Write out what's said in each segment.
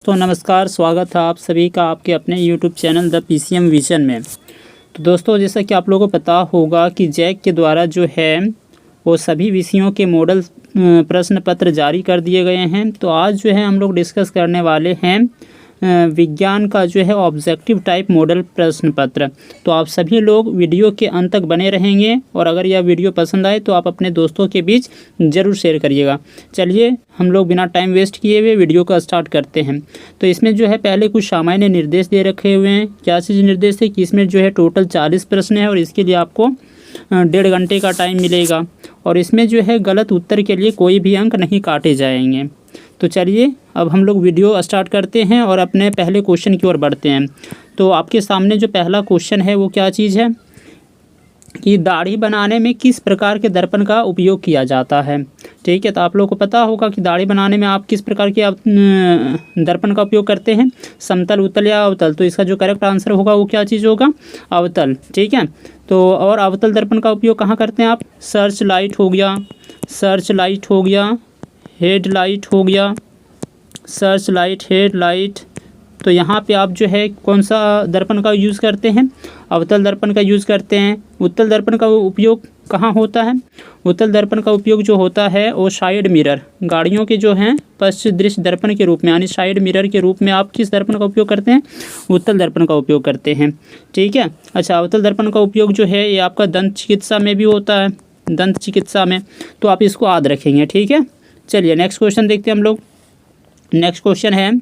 तो नमस्कार, स्वागत है आप सभी का आपके अपने YouTube channel the PCM vision में। तो दोस्तों, जैसा कि आप लोगों को पता होगा कि जैक के द्वारा जो है वो सभी विषयों के मॉडल प्रश्न पत्र जारी कर दिए गए हैं। तो आज जो है हम लोग डिस्कस करने वाले हैं विज्ञान का जो है ऑब्जेक्टिव टाइप मॉडल प्रश्न पत्र। तो आप सभी लोग वीडियो के अंत तक बने रहेंगे और अगर यह वीडियो पसंद आए तो आप अपने दोस्तों के बीच ज़रूर शेयर करिएगा। चलिए हम लोग बिना टाइम वेस्ट किए हुए वीडियो का स्टार्ट करते हैं। तो इसमें जो है पहले कुछ सामान्य निर्देश दे रखे हुए हैं। क्या चीज़ निर्देश है कि इसमें जो है टोटल 40 प्रश्न है और इसके लिए आपको 1.5 घंटे का टाइम मिलेगा और इसमें जो है गलत उत्तर के लिए कोई भी अंक नहीं काटे जाएंगे। तो चलिए अब हम लोग वीडियो स्टार्ट करते हैं और अपने पहले क्वेश्चन की ओर बढ़ते हैं। तो आपके सामने जो पहला क्वेश्चन है वो क्या चीज़ है कि दाढ़ी बनाने में किस प्रकार के दर्पण का उपयोग किया जाता है। ठीक है, तो आप लोगों को पता होगा कि दाढ़ी बनाने में आप किस प्रकार के दर्पण का उपयोग करते हैं, समतल, उत्तल या अवतल। तो इसका जो करेक्ट आंसर होगा वो क्या चीज़ होगा, अवतल। ठीक है, तो और अवतल दर्पण का उपयोग कहाँ करते हैं आप, सर्च लाइट हो गया, सर्च लाइट हो गया, हेडलाइट हो गया, सर्च लाइट, हेडलाइट। तो यहाँ पे आप जो है कौन सा दर्पण का यूज़ करते हैं, अवतल दर्पण का यूज़ करते हैं। उत्तल दर्पण का उपयोग कहाँ होता है, उत्तल दर्पण का उपयोग जो होता है वो साइड मिरर, गाड़ियों के जो हैं पश्चिम दृश्य दर्पण के रूप में, यानी साइड मिरर के रूप में आप किस दर्पण का उपयोग करते हैं, उत्तल दर्पण का उपयोग करते हैं। ठीक है, अच्छा, अवतल दर्पण का उपयोग जो है ये आपका दंत चिकित्सा में भी होता है, दंत चिकित्सा में। तो आप इसको याद रखेंगे। ठीक है, चलिए नेक्स्ट क्वेश्चन देखते हैं हम लोग। नेक्स्ट क्वेश्चन है,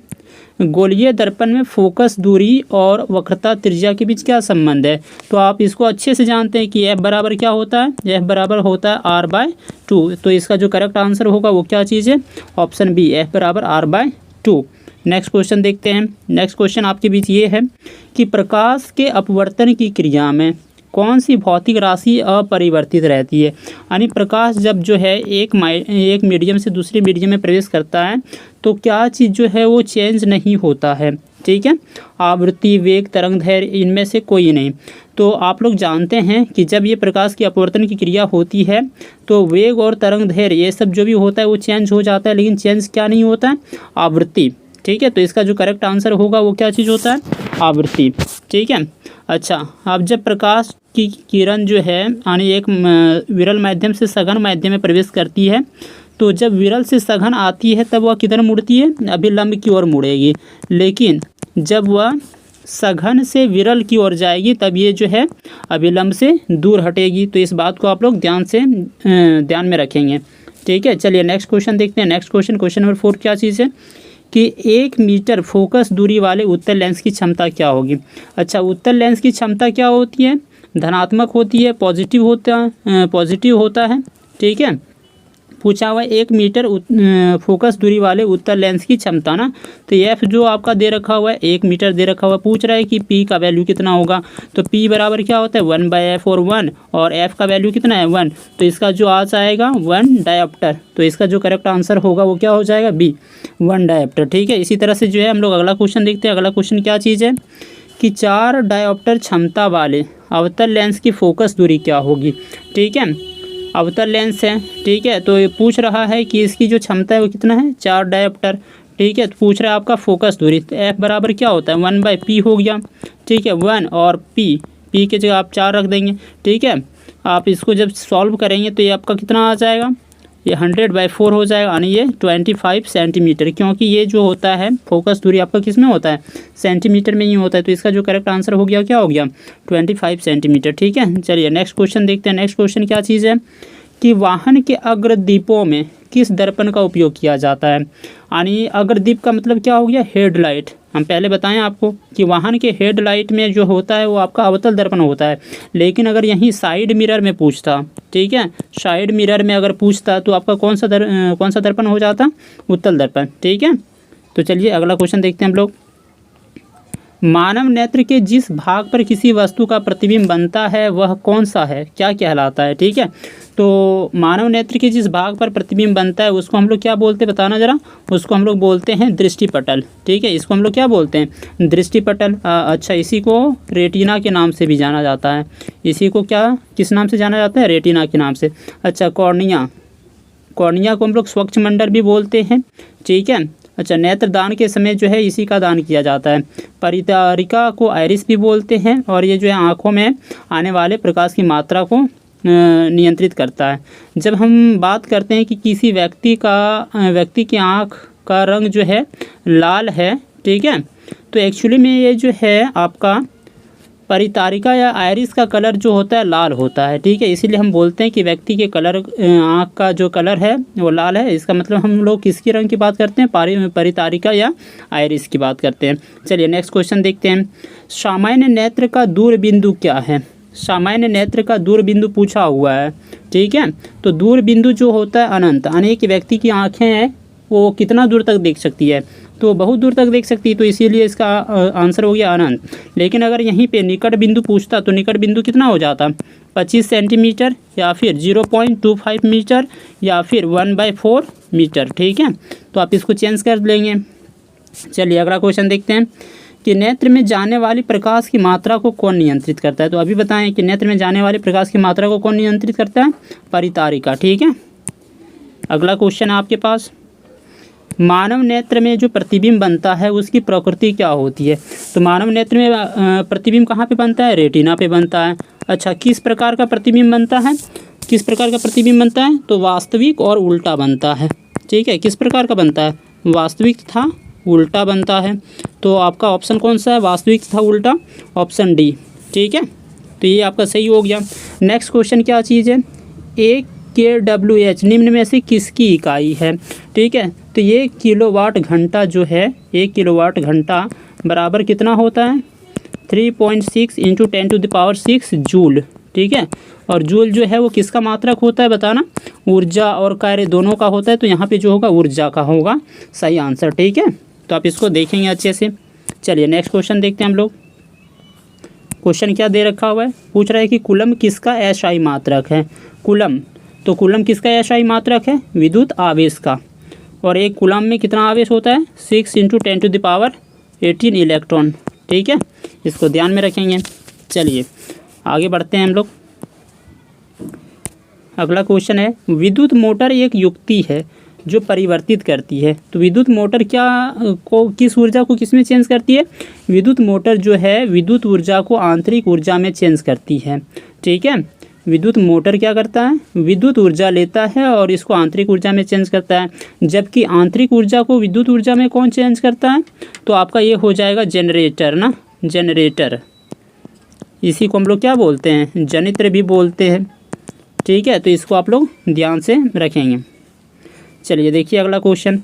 गोलीय दर्पण में फोकस दूरी और वक्रता त्रिज्या के बीच क्या संबंध है। तो आप इसको अच्छे से जानते हैं कि F बराबर क्या होता है, F बराबर होता है R/2। तो इसका जो करेक्ट आंसर होगा वो क्या चीज़ है, ऑप्शन बी, F बराबर R/2। नेक्स्ट क्वेश्चन देखते हैं। नेक्स्ट क्वेश्चन आपके बीच ये है कि प्रकाश के अपवर्तन की क्रिया में कौन सी भौतिक राशि अपरिवर्तित रहती है। यानी प्रकाश जब जो है एक मीडियम से दूसरे मीडियम में प्रवेश करता है तो क्या चीज़ जो है वो चेंज नहीं होता है। ठीक है, आवृत्ति, वेग, तरंग दैर्घ्य, इनमें से कोई नहीं। तो आप लोग जानते हैं कि जब ये प्रकाश की अपवर्तन की क्रिया होती है तो वेग और तरंग दैर्घ्य ये सब जो भी होता है वो चेंज हो जाता है, लेकिन चेंज क्या नहीं होता है, आवृत्ति। ठीक है, तो इसका जो करेक्ट आंसर होगा वो क्या चीज़ होता है, आवृत्ति। ठीक है, अच्छा, अब जब प्रकाश की किरण जो है यानी एक विरल माध्यम से सघन माध्यम में प्रवेश करती है तो जब विरल से सघन आती है तब वह किधर मुड़ती है, अभिलंब की ओर मुड़ेगी। लेकिन जब वह सघन से विरल की ओर जाएगी तब ये जो है अभिलंब से दूर हटेगी। तो इस बात को आप लोग ध्यान में रखेंगे। ठीक है, चलिए नेक्स्ट क्वेश्चन देखते हैं। नेक्स्ट क्वेश्चन, क्वेश्चन नंबर 4 क्या चीज़ है कि 1 मीटर फोकस दूरी वाले उत्तल लेंस की क्षमता क्या होगी। अच्छा, उत्तल लेंस की क्षमता क्या होती है, धनात्मक होती है, पॉजिटिव होता है। ठीक है, पूछा हुआ 1 मीटर फोकस दूरी वाले उत्तल लेंस की क्षमता ना। तो एफ जो आपका दे रखा हुआ है 1 मीटर दे रखा हुआ है, पूछ रहा है कि पी का वैल्यू कितना होगा। तो पी बराबर क्या होता है, 1/f और 1, और एफ का वैल्यू कितना है, 1। तो इसका जो आज आएगा 1 डायोप्टर। तो इसका जो करेक्ट आंसर होगा वो क्या हो जाएगा, बी, 1 डायोप्टर। ठीक है, इसी तरह से जो है हम लोग अगला क्वेश्चन देखते हैं। अगला क्वेश्चन क्या चीज़ है कि 4 डायोप्टर क्षमता वाले अवतल लेंस की फोकस दूरी क्या होगी। ठीक है, अवतल लेंस है। ठीक है, तो ये पूछ रहा है कि इसकी जो क्षमता है वो कितना है, 4 डायोप्टर। ठीक है, तो पूछ रहा है आपका फोकस दूरी। तो एफ बराबर क्या होता है, 1/p हो गया। ठीक है, 1 और पी के जगह आप 4 रख देंगे। ठीक है, आप इसको जब सॉल्व करेंगे तो ये आपका कितना आ जाएगा, ये 100/4 हो जाएगा, यानी ये 25 सेंटीमीटर। क्योंकि ये जो होता है फोकस दूरी आपका किस में होता है, सेंटीमीटर में ही होता है। तो इसका जो करेक्ट आंसर हो गया क्या हो गया, 25 सेंटीमीटर। ठीक है, चलिए नेक्स्ट क्वेश्चन देखते हैं। नेक्स्ट क्वेश्चन क्या चीज़ है कि वाहन के अग्रदीपों में किस दर्पण का उपयोग किया जाता है। यानी अग्रदीप का मतलब क्या हो गया, हेडलाइट। हम पहले बताएं आपको कि वाहन के हेडलाइट में जो होता है वो आपका अवतल दर्पण होता है। लेकिन अगर यहीं साइड मिरर में पूछता, ठीक है, साइड मिरर में अगर पूछता तो आपका कौन सा दर्पण हो जाता, उत्तल दर्पण। ठीक है, तो चलिए अगला क्वेश्चन देखते हैं हम लोग। मानव नेत्र के जिस भाग पर किसी वस्तु का प्रतिबिंब बनता है वह कौन सा है, क्या कहलाता है। ठीक है, तो मानव नेत्र के जिस भाग पर प्रतिबिंब बनता है उसको हम लोग क्या बोलते हैं, बताना ज़रा। उसको हम लोग बोलते हैं दृष्टिपटल। ठीक है, इसको हम लोग क्या बोलते हैं, दृष्टिपटल। अच्छा, इसी को रेटिना के नाम से भी जाना जाता है। इसी को क्या, किस नाम से जाना जाता है, रेटिना के नाम से। अच्छा, कॉर्निया को हम लोग स्वच्छ मंडल भी बोलते हैं। ठीक है, अच्छा, नेत्रदान के समय जो है इसी का दान किया जाता है। परितारिका को आइरिस भी बोलते हैं और ये जो है आँखों में आने वाले प्रकाश की मात्रा को नियंत्रित करता है। जब हम बात करते हैं कि किसी व्यक्ति की आँख का रंग जो है लाल है, ठीक है, तो एक्चुअली में ये जो है आपका परितारिका या आइरिस का कलर जो होता है लाल होता है, ठीक है। इसीलिए हम बोलते हैं कि व्यक्ति के कलर आँख का जो कलर है वो लाल है। इसका मतलब हम लोग किसकी रंग की बात करते हैं? परितारिका या आइरिस की बात करते हैं। चलिए नेक्स्ट क्वेश्चन देखते हैं। सामान्य नेत्र का दूर बिंदु क्या है? सामान्य नेत्र का दूर बिंदु पूछा हुआ है, ठीक है। तो दूर बिंदु जो होता है अनंत, यानी कि व्यक्ति की आँखें हैं वो कितना दूर तक देख सकती है? तो बहुत दूर तक देख सकती है, तो इसीलिए इसका आंसर हो गया अनंत। लेकिन अगर यहीं पे निकट बिंदु पूछता तो निकट बिंदु कितना हो जाता? 25 सेंटीमीटर या फिर 0.25 मीटर या फिर 1/4 मीटर, ठीक है। तो आप इसको चेंज कर लेंगे। चलिए अगला क्वेश्चन देखते हैं कि नेत्र में जाने वाली प्रकाश की मात्रा को कौन नियंत्रित करता है? तो अभी बताएं कि नेत्र में जाने वाली प्रकाश की मात्रा को कौन नियंत्रित करता है? परितारिका, ठीक है। अगला क्वेश्चन है आपके पास, मानव नेत्र में जो प्रतिबिंब बनता है उसकी प्रकृति क्या होती है? तो मानव नेत्र में प्रतिबिंब कहाँ पे बनता है? रेटिना पे बनता है। अच्छा, किस प्रकार का प्रतिबिंब बनता है? किस प्रकार का प्रतिबिंब बनता है? तो वास्तविक और उल्टा बनता है, ठीक है। किस प्रकार का बनता है? वास्तविक तथा उल्टा बनता है। तो आपका ऑप्शन कौन सा है? वास्तविक तथा उल्टा, ऑप्शन डी, ठीक है। तो ये आपका सही हो गया। नेक्स्ट क्वेश्चन क्या चीज़ है? एक kWh निम्न में से किसकी इकाई है? ठीक है, तो ये किलोवाट घंटा जो है, 1 किलोवाट घंटा बराबर कितना होता है? 3.6 × 10⁶ जूल, ठीक है। और जूल जो है वो किसका मात्रक होता है बताना? ऊर्जा और कार्य दोनों का होता है, तो यहाँ पे जो होगा ऊर्जा का होगा सही आंसर, ठीक है। तो आप इसको देखेंगे अच्छे से। चलिए नेक्स्ट क्वेश्चन देखते हैं हम लोग। क्वेश्चन क्या दे रखा हुआ है? पूछ रहा है कि कूलम किसका एसआई मात्रक है? कूलम, तो कूलम किसका एसआई मात्रक है? विद्युत आवेश का। और एक कूलम में कितना आवेश होता है? 6 × 10⁻18 इलेक्ट्रॉन, ठीक है। इसको ध्यान में रखेंगे। चलिए आगे बढ़ते हैं हम लोग। अगला क्वेश्चन है, विद्युत मोटर एक युक्ति है जो परिवर्तित करती है। तो विद्युत मोटर किस ऊर्जा को किस में चेंज करती है? विद्युत मोटर जो है विद्युत ऊर्जा को आंतरिक ऊर्जा में चेंज करती है, ठीक है। विद्युत मोटर क्या करता है? विद्युत ऊर्जा लेता है और इसको आंतरिक ऊर्जा में चेंज करता है। जबकि आंतरिक ऊर्जा को विद्युत ऊर्जा में कौन चेंज करता है? तो आपका ये हो जाएगा जनरेटर ना, जनरेटर। इसी को हम लोग क्या बोलते हैं? जनित्र भी बोलते हैं, ठीक है। तो इसको आप लोग ध्यान से रखेंगे। चलिए देखिए अगला क्वेश्चन,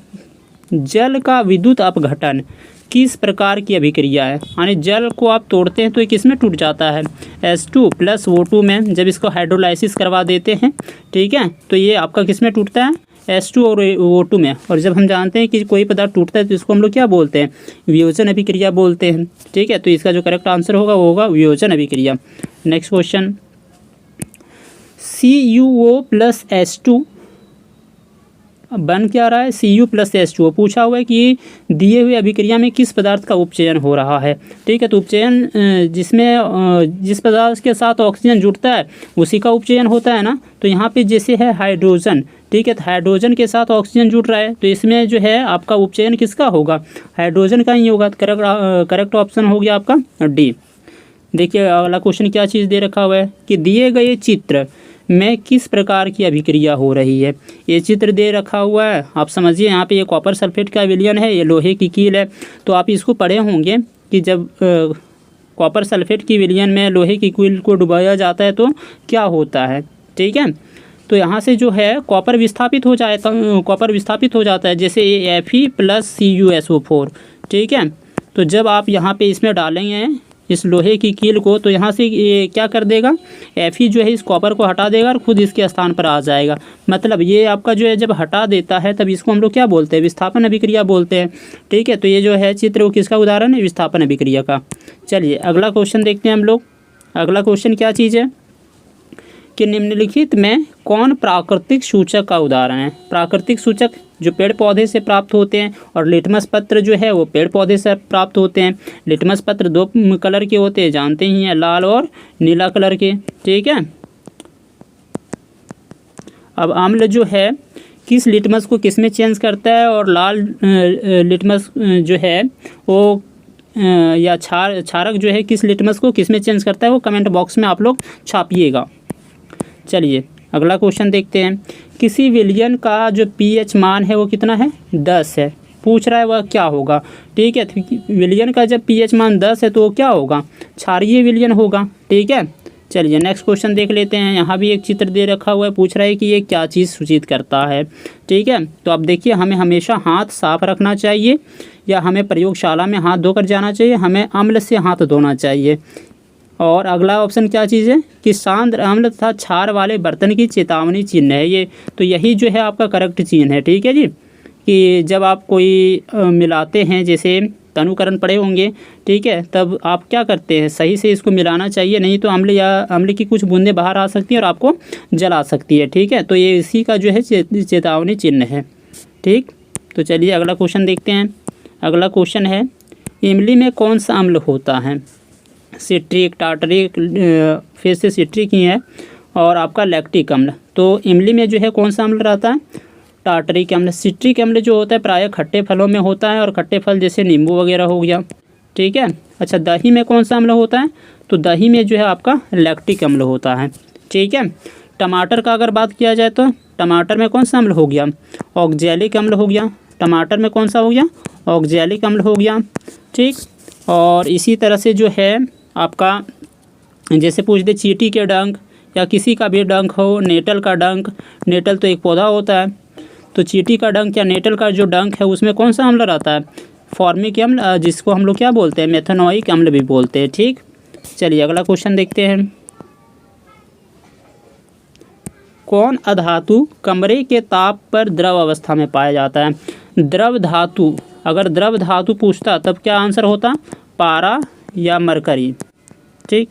जल का विद्युत अपघटन किस प्रकार की अभिक्रिया है? यानी जल को आप तोड़ते हैं तो ये किस में टूट जाता है? H2 + O2 में। जब इसको हाइड्रोलाइसिस करवा देते हैं, ठीक है, तो ये आपका किस में टूटता है? H2 और O2 में। और जब हम जानते हैं कि कोई पदार्थ टूटता है तो इसको हम लोग क्या बोलते हैं? वियोजन अभिक्रिया बोलते हैं, ठीक है। तो इसका जो करेक्ट आंसर होगा वो होगा वियोजन अभिक्रिया। नेक्स्ट क्वेश्चन, CuO + H2 बन क्या रहा है? Cu + H2O। पूछा हुआ है कि दिए हुए अभिक्रिया में किस पदार्थ का उपचयन हो रहा है, ठीक है। तो उपचयन जिस पदार्थ के साथ ऑक्सीजन जुड़ता है उसी का उपचयन होता है ना। तो यहाँ पे जैसे है हाइड्रोजन, ठीक है, तो हाइड्रोजन के साथ ऑक्सीजन जुड़ रहा है तो इसमें जो है आपका उपचयन किसका होगा? हाइड्रोजन का ही होगा। करेक्ट ऑप्शन हो गया आपका डी। देखिए अगला क्वेश्चन क्या चीज़ दे रखा हुआ है कि दिए गए चित्र में किस प्रकार की अभिक्रिया हो रही है? ये चित्र दे रखा हुआ है, आप समझिए। यहाँ पे ये कॉपर सल्फेट का विलयन है, ये लोहे की कील है। तो आप इसको पढ़े होंगे कि जब कॉपर सल्फेट की विलयन में लोहे की कील को डुबाया जाता है तो क्या होता है, ठीक है। तो यहाँ से जो है कॉपर विस्थापित हो जाता है, जैसे Fe + CuSO4, ठीक है। तो जब आप यहाँ पे इसमें डालेंगे इस लोहे की कील को तो यहाँ से ये क्या कर देगा? Fe जो है इस कॉपर को हटा देगा और खुद इसके स्थान पर आ जाएगा। मतलब ये आपका जो है जब हटा देता है तब इसको हम लोग क्या बोलते हैं? विस्थापन अभिक्रिया बोलते हैं, ठीक है। तो ये जो है चित्र वो किसका उदाहरण है? विस्थापन अभिक्रिया का। चलिए अगला क्वेश्चन देखते हैं हम लोग। अगला क्वेश्चन क्या चीज़ है कि निम्नलिखित में कौन प्राकृतिक सूचक का उदाहरण है? प्राकृतिक सूचक जो पेड़ पौधे से प्राप्त होते हैं और लिटमस पत्र जो है वो पेड़ पौधे से प्राप्त होते हैं। लिटमस पत्र 2 कलर के होते हैं, जानते ही हैं, लाल और नीला कलर के, ठीक है। अब अम्ल जो है किस लिटमस को किस में चेंज करता है, और लाल लिटमस जो है वो या क्षारक जो है किस लिटमस को किस में चेंज करता है, वो कमेंट बॉक्स में आप लोग छापिएगा। चलिए अगला क्वेश्चन देखते हैं। किसी विलयन का जो पीएच मान है वो कितना है, 10 है। पूछ रहा है वह क्या होगा। ठीक है, तो विलयन का जब पीएच मान 10 है तो वो क्या होगा, क्षारीय विलयन होगा। ठीक है, चलिए नेक्स्ट क्वेश्चन देख लेते हैं। यहाँ भी एक चित्र दे रखा हुआ है, पूछ रहा है कि ये क्या चीज़ सूचित करता है। ठीक है, तो अब देखिए हमें हमेशा हाथ साफ रखना चाहिए, या हमें प्रयोगशाला में हाथ धोकर जाना चाहिए, हमें अम्ल से हाथ धोना चाहिए। और अगला ऑप्शन क्या चीज़ है कि सांद्र अम्ल तथा क्षार वाले बर्तन की चेतावनी चिन्ह है ये, तो यही जो है आपका करेक्ट चिन्ह है। ठीक है जी, कि जब आप कोई मिलाते हैं, जैसे तनुकरण पड़े होंगे, ठीक है, तब आप क्या करते हैं, सही से इसको मिलाना चाहिए, नहीं तो अम्ल की कुछ बूंदें बाहर आ सकती हैं और आपको जला सकती है। ठीक है, तो ये इसी का जो है चेतावनी चिन्ह है। ठीक, तो चलिए अगला क्वेश्चन देखते हैं। अगला क्वेश्चन है, इमली में कौन सा अम्ल होता है, सिट्रिक, टार्टरिक, फिर से सिट्रिक ही है, और आपका लैक्टिक अम्ल। तो इमली में जो है कौन सा अम्ल रहता है, टार्टरिक अम्ल। सिट्रिक अम्ल जो होता है प्रायः खट्टे फलों में होता है, और खट्टे फल जैसे नींबू वगैरह हो गया। ठीक है, अच्छा दही में कौन सा अम्ल होता है, तो दही में जो है आपका लैक्टिक अम्ल होता है। ठीक है, टमाटर का अगर बात किया जाए तो टमाटर में कौन सा अम्ल हो गया, ऑक्जेलिक अम्ल हो गया। टमाटर में कौन सा हो गया, ऑक्जेलिक अम्ल हो गया। ठीक, और इसी तरह से जो है आपका जैसे पूछ दे चींटी के डंक या किसी का भी डंक हो, नेटल का डंक, नेटल तो एक पौधा होता है, तो चींटी का डंक या नेटल का जो डंक है उसमें कौन सा अम्ल रहता है, फॉर्मिक अम्ल, जिसको हम लोग क्या बोलते हैं, मेथनोइक अम्ल भी बोलते हैं। ठीक, चलिए अगला क्वेश्चन देखते हैं। कौन अधातु कमरे के ताप पर द्रव अवस्था में पाया जाता है, द्रव धातु। अगर द्रव धातु पूछता तब क्या आंसर होता, पारा या मरकरी। ठीक,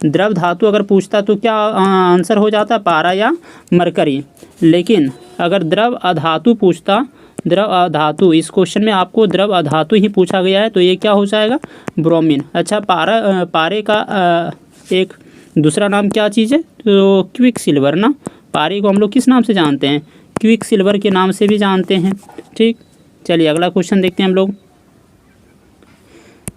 द्रव धातु अगर पूछता तो क्या आंसर हो जाता, पारा या मरकरी। लेकिन अगर द्रव अधातु पूछता, द्रव अधातु, इस क्वेश्चन में आपको द्रव अधातु ही पूछा गया है, तो ये क्या हो जाएगा, ब्रोमीन। अच्छा पारे का एक दूसरा नाम क्या चीज़ है, तो क्विक सिल्वर ना। पारे को हम लोग किस नाम से जानते हैं, क्विक सिल्वर के नाम से भी जानते हैं। ठीक, चलिए अगला क्वेश्चन देखते हैं हम लोग।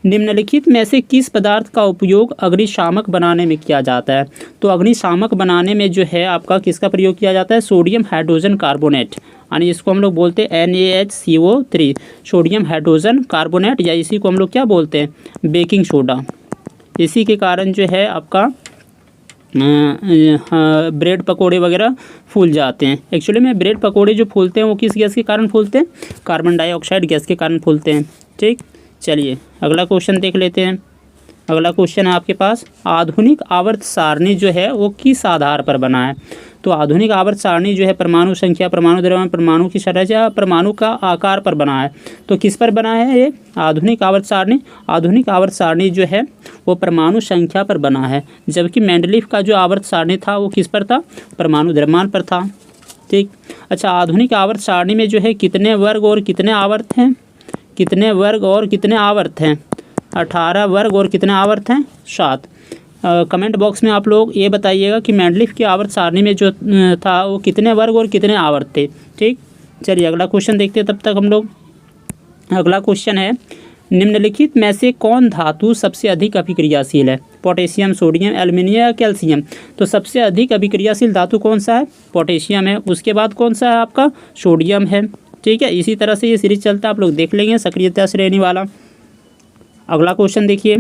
निम्नलिखित में से किस पदार्थ का उपयोग अग्निशामक बनाने में किया जाता है, तो अग्निशामक बनाने में जो है आपका किसका प्रयोग किया जाता है, सोडियम हाइड्रोजन कार्बोनेट, यानी इसको हम लोग बोलते हैं NaHCO3, सोडियम हाइड्रोजन कार्बोनेट, या इसी को हम लोग क्या बोलते हैं, बेकिंग सोडा। इसी के कारण जो है आपका ब्रेड पकोड़े वगैरह फूल जाते हैं। एक्चुअली में ब्रेड पकोड़े जो फूलते हैं वो किस गैस के कारण फूलते हैं, कार्बन डाइऑक्साइड गैस के कारण फूलते हैं। ठीक, चलिए अगला क्वेश्चन देख लेते हैं। अगला क्वेश्चन है आपके पास, आधुनिक आवर्त सारणी जो है वो किस आधार पर बना है, तो आधुनिक आवर्त सारणी जो है परमाणु संख्या, परमाणु द्रव्यमान, परमाणु की संरचना, परमाणु का आकार पर बना है। तो किस पर बना है ये आधुनिक आवर्त सारणी, आधुनिक आवर्त सारणी जो है वो परमाणु संख्या पर बना है, जबकि मेंडलीफ का जो आवर्त सारणी था वो किस पर था, परमाणु द्रव्यमान पर था। ठीक, अच्छा आधुनिक आवर्त सारणी में जो है कितने वर्ग और कितने आवर्त हैं, कितने वर्ग और कितने आवर्त हैं, 18 वर्ग और कितने आवर्त हैं, 7। कमेंट बॉक्स में आप लोग ये बताइएगा कि मेंडलीफ की आवर्त सारणी में जो था वो कितने वर्ग और कितने आवर्त थे। ठीक, चलिए अगला क्वेश्चन देखते हैं तब तक हम लोग। अगला क्वेश्चन है, निम्नलिखित में से कौन धातु सबसे अधिक अभिक्रियाशील है, पोटेशियम, सोडियम, एल्युमिनियम या कैल्शियम। तो सबसे अधिक अभिक्रियाशील धातु कौन सा है, पोटेशियम है। उसके बाद कौन सा है आपका, सोडियम है। ठीक है, इसी तरह से ये सीरीज चलता है, आप लोग देख लेंगे सक्रियता श्रेणी वाला। अगला क्वेश्चन देखिए,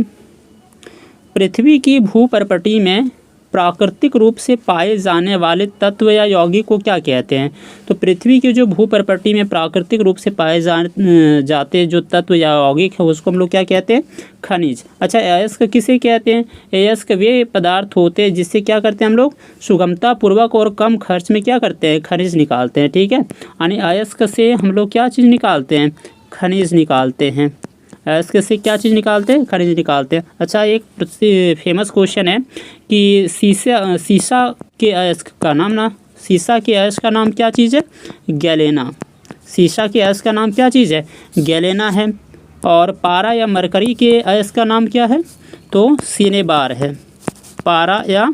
पृथ्वी की भूपर्पटी में प्राकृतिक रूप से पाए जाने वाले तत्व या यौगिक को क्या कहते हैं, तो पृथ्वी की जो भूपर्पटी में प्राकृतिक रूप से पाए जाते जो तत्व या यौगिक है उसको हम लोग क्या कहते हैं, खनिज। अच्छा अयस्क किसे कहते हैं, अयस्क वे पदार्थ होते हैं जिससे क्या करते हैं हम लोग, सुगमता पूर्वक और कम खर्च में क्या करते हैं, खनिज निकालते हैं। ठीक है, यानी अयस्क से हम लोग क्या चीज़ निकालते हैं, खनिज निकालते हैं। अयस्क से क्या चीज़ निकालते हैं, खनिज निकालते हैं। अच्छा एक फेमस क्वेश्चन है कि सीसा के अयस्क का नाम ना, सीसा के अयस्क का नाम क्या चीज़ है, गैलेना। सीसा के अयस्क का नाम क्या चीज़ है, गैलेना है। और पारा या मरकरी के अयस्क का नाम क्या है, तो सिनेबार है। पारा या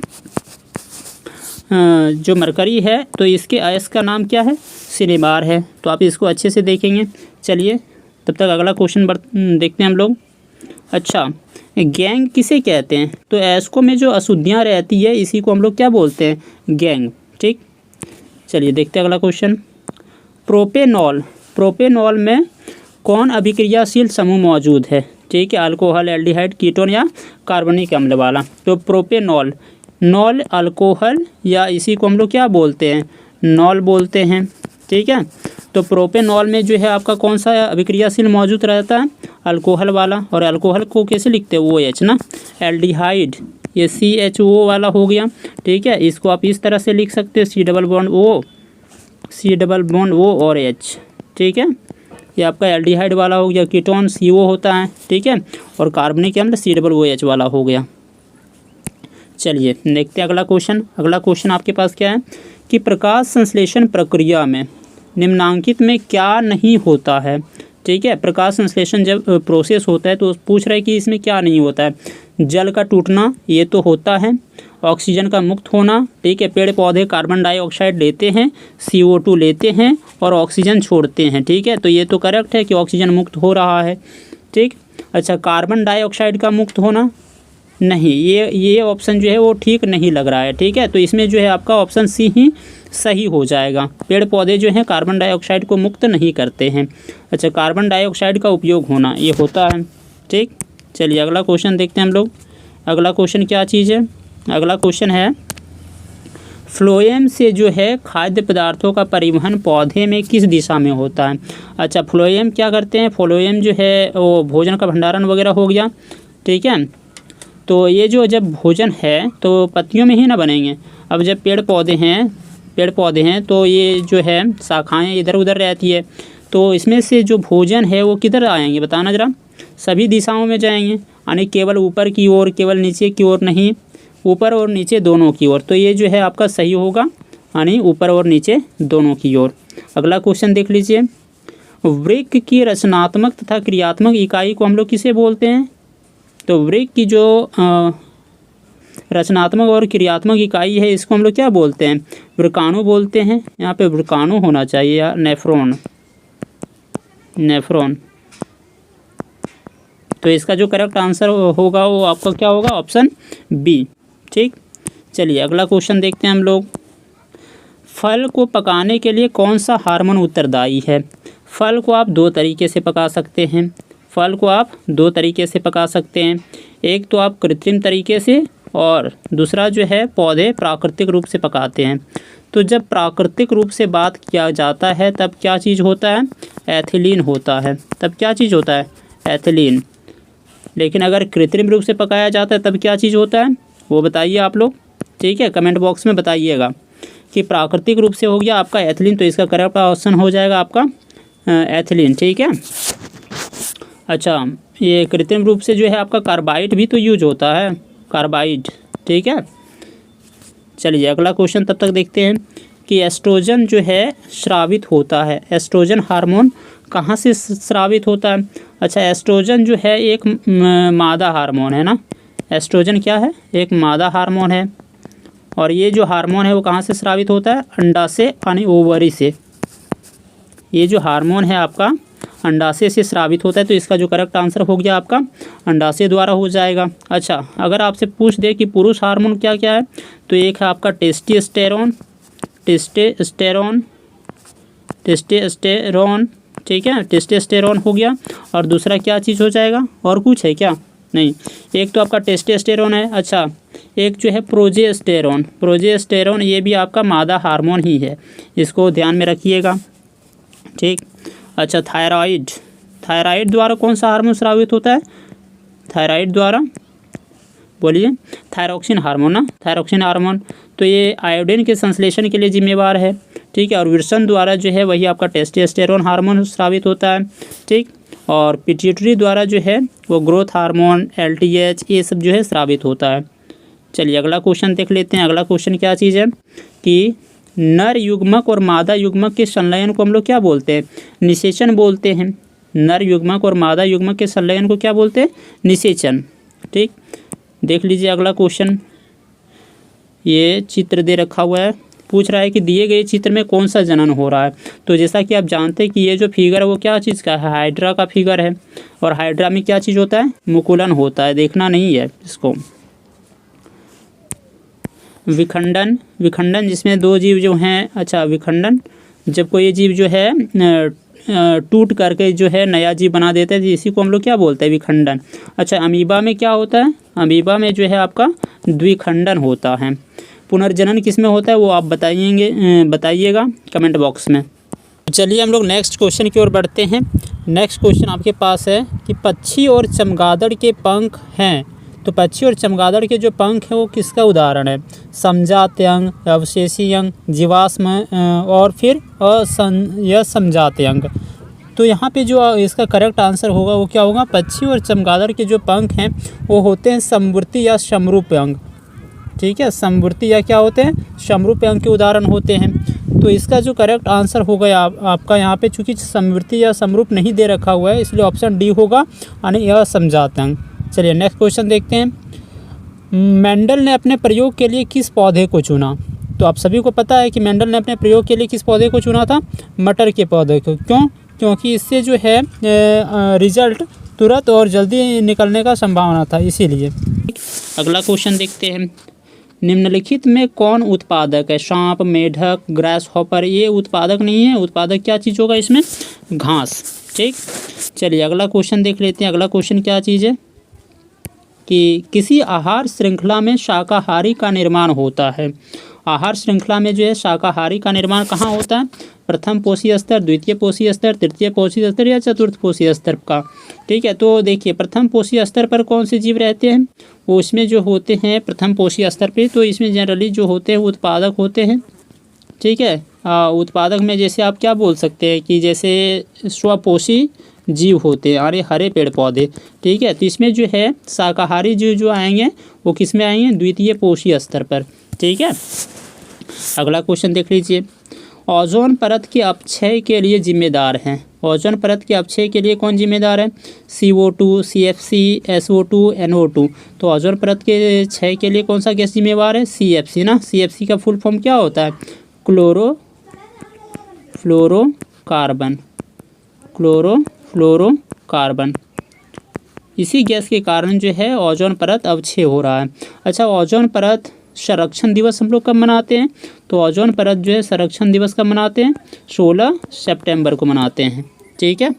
जो मरकरी है तो इसके अयस्क का नाम क्या है, सिनेबार है, तो आप इसको अच्छे से देखेंगे। चलिए तब तक अगला क्वेश्चन देखते हैं हम लोग। अच्छा, गैंग किसे कहते हैं? तो एस्को में जो अशुद्धियाँ रहती है इसी को हम लोग क्या बोलते हैं? गैंग। ठीक, चलिए देखते हैं अगला क्वेश्चन। प्रोपेनॉल, प्रोपेनॉल में कौन अभिक्रियाशील समूह मौजूद है? ठीक है, अल्कोहल, एल्डिहाइड, कीटोन या कार्बनिक अम्ल वाला। तो प्रोपेनॉल, नॉल अल्कोहल या इसी को हम लोग क्या बोलते हैं? नॉल बोलते हैं। ठीक है, तो प्रोपेनॉल में जो है आपका कौन सा अभिक्रियाशील मौजूद रहता है? अल्कोहल वाला। और अल्कोहल को कैसे लिखते हैं? OH ना। एल्डिहाइड ये CHO वाला हो गया। ठीक है, इसको आप इस तरह से लिख सकते हो, C++O और H। ठीक है, ये आपका एल्डिहाइड वाला हो गया। कीटोन CO होता है। ठीक है, और कार्बनिक अम्ल COOH वाला हो गया। चलिए देखते हैं अगला क्वेश्चन। अगला क्वेश्चन आपके पास क्या है कि प्रकाश संश्लेषण प्रक्रिया में निम्नांकित में क्या नहीं होता है? ठीक है, प्रकाश संश्लेषण जब प्रोसेस होता है तो पूछ रहा है कि इसमें क्या नहीं होता है? जल का टूटना ये तो होता है, ऑक्सीजन का मुक्त होना। ठीक है, पेड़ पौधे कार्बन डाइऑक्साइड लेते हैं, CO2 लेते हैं और ऑक्सीजन छोड़ते हैं। ठीक है, तो ये तो करेक्ट है कि ऑक्सीजन मुक्त हो रहा है। ठीक, अच्छा, कार्बन डाइऑक्साइड का मुक्त होना नहीं, ये ऑप्शन जो है वो ठीक नहीं लग रहा है। ठीक है, तो इसमें जो है आपका ऑप्शन C ही सही हो जाएगा। पेड़ पौधे जो हैं कार्बन डाइऑक्साइड को मुक्त नहीं करते हैं। अच्छा, कार्बन डाइऑक्साइड का उपयोग होना ये होता है। ठीक, चलिए अगला क्वेश्चन देखते हैं हम लोग। अगला क्वेश्चन क्या चीज़ है? अगला क्वेश्चन है फ्लोएम से जो है खाद्य पदार्थों का परिवहन पौधे में किस दिशा में होता है? अच्छा, फ्लोएम क्या करते हैं? फ्लोएम जो है वो भोजन का भंडारण वगैरह हो गया। ठीक है, तो ये जो जब भोजन है तो पत्तियों में ही ना बनेंगे। अब जब पेड़ पौधे हैं तो ये जो है शाखाएं इधर उधर रहती है, तो इसमें से जो भोजन है वो किधर आएंगे बताना ज़रा? सभी दिशाओं में जाएंगे, यानी केवल ऊपर की ओर, केवल नीचे की ओर नहीं, ऊपर और नीचे दोनों की ओर। तो ये जो है आपका सही होगा, यानी ऊपर और नीचे दोनों की ओर। अगला क्वेश्चन देख लीजिए। वृक्क की रचनात्मक तथा क्रियात्मक इकाई को हम लोग किसे बोलते हैं? तो वृक्क की जो रचनात्मक और क्रियात्मक इकाई है इसको हम लोग क्या बोलते हैं? वृकाणु बोलते हैं। यहाँ पे वृकाणु होना चाहिए या नेफ्रॉन। तो इसका जो करेक्ट आंसर होगा वो आपका क्या होगा? Option B। ठीक, चलिए अगला क्वेश्चन देखते हैं हम लोग। फल को पकाने के लिए कौन सा हार्मोन उत्तरदायी है? फल को आप दो तरीके से पका सकते हैं। एक तो आप कृत्रिम तरीके से और दूसरा जो है पौधे प्राकृतिक रूप से पकाते हैं। तो जब प्राकृतिक रूप से बात किया जाता है तब क्या चीज़ होता है? एथिलीन होता है। तब क्या चीज़ होता है? एथिलीन। लेकिन अगर कृत्रिम रूप से पकाया जाता है तब क्या चीज़ होता है? वो बताइए आप लोग। ठीक है, कमेंट बॉक्स में बताइएगा कि प्राकृतिक रूप से हो गया आपका एथिलीन, तो इसका करेक्ट ऑप्शन हो जाएगा आपका एथिलीन। ठीक है, अच्छा, ये कृत्रिम रूप से जो है आपका कार्बाइड भी तो यूज होता है, कार्बाइड। ठीक है, चलिए अगला क्वेश्चन तब तक देखते हैं कि एस्ट्रोजन जो है स्रावित होता है। एस्ट्रोजन हार्मोन कहाँ से स्रावित होता है? अच्छा, एस्ट्रोजन जो है एक मादा हार्मोन है ना। एस्ट्रोजन क्या है? एक मादा हार्मोन है। और ये जो हार्मोन है वो कहाँ से स्रावित होता है? अंडाशय यानी ओवरी से। ये जो हार्मोन है आपका अंडाशय से स्रावित होता है, तो इसका जो करेक्ट आंसर हो गया आपका अंडाशय द्वारा हो जाएगा। अच्छा, अगर आपसे पूछ दे कि पुरुष हार्मोन क्या क्या है, तो एक है आपका टेस्टोस्टेरोन। ठीक है, टेस्टोस्टेरोन हो गया। और दूसरा क्या चीज़ हो जाएगा? और कुछ है क्या? नहीं, एक तो आपका टेस्टोस्टेरोन है। अच्छा, एक जो है प्रोजेस्टेरोन ये भी आपका मादा हार्मोन ही है, इसको ध्यान में रखिएगा। ठीक, अच्छा, थायराइड द्वारा कौन सा हार्मोन स्रावित होता है? थायराइड द्वारा बोलिए। Thyroxine hormone. तो ये आयोडीन के संश्लेषण के लिए जिम्मेवार है। ठीक है, और विल्सन द्वारा जो है वही आपका टेस्टोस्टेरोन हार्मोन स्रावित होता है। ठीक, और पिट्यूटरी द्वारा जो है वो ग्रोथ हार्मोन, LTH ये सब जो है स्रावित होता है। चलिए अगला क्वेश्चन देख लेते हैं। अगला क्वेश्चन क्या चीज़ है कि नर युग्मक और मादा युग्मक के संलयन को हम लोग क्या बोलते हैं? निषेचन बोलते हैं। नर युग्मक और मादा युग्मक के संलयन को क्या बोलते हैं? निषेचन। ठीक, देख लीजिए अगला क्वेश्चन। ये चित्र दे रखा हुआ है, पूछ रहा है कि दिए गए चित्र में कौन सा जनन हो रहा है। तो जैसा कि आप जानते हैं कि ये जो फिगर है वो क्या चीज़ का है, हाइड्रा का फिगर है। और हाइड्रा में क्या चीज़ होता है, मुकुलन होता है, देखना नहीं है इसको। विखंडन, विखंडन जिसमें दो जीव जो हैं, अच्छा विखंडन जब कोई जीव जो है टूट करके जो है नया जीव बना देता है, इसी को हम लोग क्या बोलते हैं, विखंडन। अच्छा अमीबा में क्या होता है, अमीबा में जो है आपका द्विखंडन होता है। पुनर्जनन किस में होता है वो आप बताइएगा कमेंट बॉक्स में। चलिए हम लोग नेक्स्ट क्वेश्चन की ओर बढ़ते हैं। नेक्स्ट क्वेश्चन आपके पास है कि पक्षी और चमगादड़ के पंख हैं, तो पक्षी और चमगादड़ के जो पंख हैं वो किसका उदाहरण है, समजात अंग, अवशेषी अंग, जीवाश्म और फिर असमजात अंग। तो यहाँ पे जो इसका करेक्ट आंसर होगा वो क्या होगा, पक्षी और चमगादड़ के जो पंख हैं वो होते हैं समवर्ती या समरूप अंग। ठीक है, समवर्ती या क्या होते हैं, समरूप अंग के उदाहरण होते हैं। तो इसका जो करेक्ट आंसर होगा आपका यहाँ पे, चूँकि समवर्ती या समरूप नहीं दे रखा हुआ है इसलिए ऑप्शन डी होगा, यानी असमजात अंग। चलिए नेक्स्ट क्वेश्चन देखते हैं। मेंडल ने अपने प्रयोग के लिए किस पौधे को चुना। तो आप सभी को पता है कि मेंडल ने अपने प्रयोग के लिए किस पौधे को चुना था, मटर के पौधे को। क्यों, क्योंकि इससे जो है रिजल्ट तुरंत और जल्दी निकलने का संभावना था, इसीलिए। अगला क्वेश्चन देखते हैं। निम्नलिखित में कौन उत्पादक है, सांप, मेढक, ग्रास हॉपर। ये उत्पादक नहीं है, उत्पादक क्या चीज़ होगा इसमें, घास। ठीक, चलिए अगला क्वेश्चन देख लेते हैं। अगला क्वेश्चन क्या चीज़ है कि किसी आहार श्रृंखला में शाकाहारी का निर्माण होता है। आहार श्रृंखला में जो है शाकाहारी का निर्माण कहाँ होता है, प्रथम पोषी स्तर, द्वितीय पोषी स्तर, तृतीय पोषी स्तर या चतुर्थ पोषी स्तर का। ठीक है, तो देखिए प्रथम पोषी स्तर पर कौन से जीव रहते हैं, वो इसमें जो होते हैं प्रथम पोषी स्तर पे, तो इसमें जनरली जो होते हैं उत्पादक होते हैं। ठीक है, उत्पादक में जैसे आप क्या बोल सकते हैं कि जैसे स्वपोषी जीव होते हैं, अरे हरे पेड़ पौधे। ठीक है, तो इसमें जो है शाकाहारी जीव जो आएंगे वो किस में आएंगे, द्वितीय पोषी स्तर पर। ठीक है, अगला क्वेश्चन देख लीजिए। ओजोन परत के अपक्षय के लिए जिम्मेदार हैं। ओजोन परत के अपक्षय के लिए कौन जिम्मेदार है, CO2, CFC, SO2, NO2। तो ओजोन परत के क्षय के लिए कौन सा गैस जिम्मेदार है, CFC ना। CFC का फुल फॉर्म क्या होता है, क्लोरोफ्लोरोकार्बन, क्लोरोफ्लोरोकार्बन। इसी गैस के कारण जो है ओजोन परत अवक्षय हो रहा है। अच्छा, ओजोन परत संरक्षण दिवस हम लोग कब मनाते हैं, तो ओजोन परत जो है संरक्षण दिवस कब मनाते हैं, 16 सितंबर को मनाते हैं। ठीक है,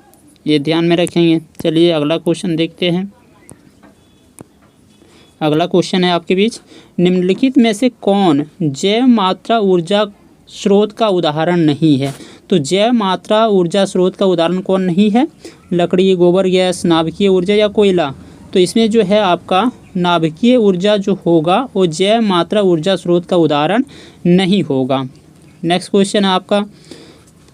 ये ध्यान में रखेंगे। चलिए अगला क्वेश्चन देखते हैं। अगला क्वेश्चन है आपके बीच, निम्नलिखित में से कौन जैव मात्रा ऊर्जा स्रोत का उदाहरण नहीं है। तो जैव मात्रा ऊर्जा स्रोत का उदाहरण कौन नहीं है, लकड़ी, गोबर गैस, नाभिकीय ऊर्जा या कोयला। तो इसमें जो है आपका नाभिकीय ऊर्जा जो होगा वो जैव मात्रा ऊर्जा स्रोत का उदाहरण नहीं होगा। नेक्स्ट क्वेश्चन है आपका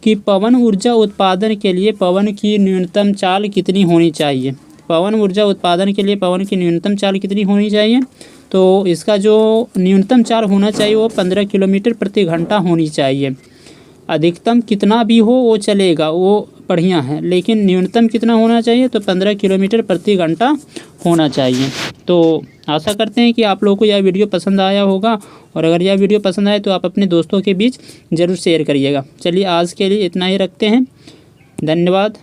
कि पवन ऊर्जा उत्पादन के लिए पवन की न्यूनतम चाल कितनी होनी चाहिए। पवन ऊर्जा उत्पादन के लिए पवन की न्यूनतम चाल कितनी होनी चाहिए, तो इसका जो न्यूनतम चाल होना चाहिए वो 15 किलोमीटर प्रति घंटा होनी चाहिए। अधिकतम कितना भी हो वो चलेगा, वो बढ़िया है, लेकिन न्यूनतम कितना होना चाहिए, तो 15 किलोमीटर प्रति घंटा होना चाहिए। तो आशा करते हैं कि आप लोगों को यह वीडियो पसंद आया होगा, और अगर यह वीडियो पसंद आए तो आप अपने दोस्तों के बीच ज़रूर शेयर करिएगा। चलिए आज के लिए इतना ही रखते हैं, धन्यवाद।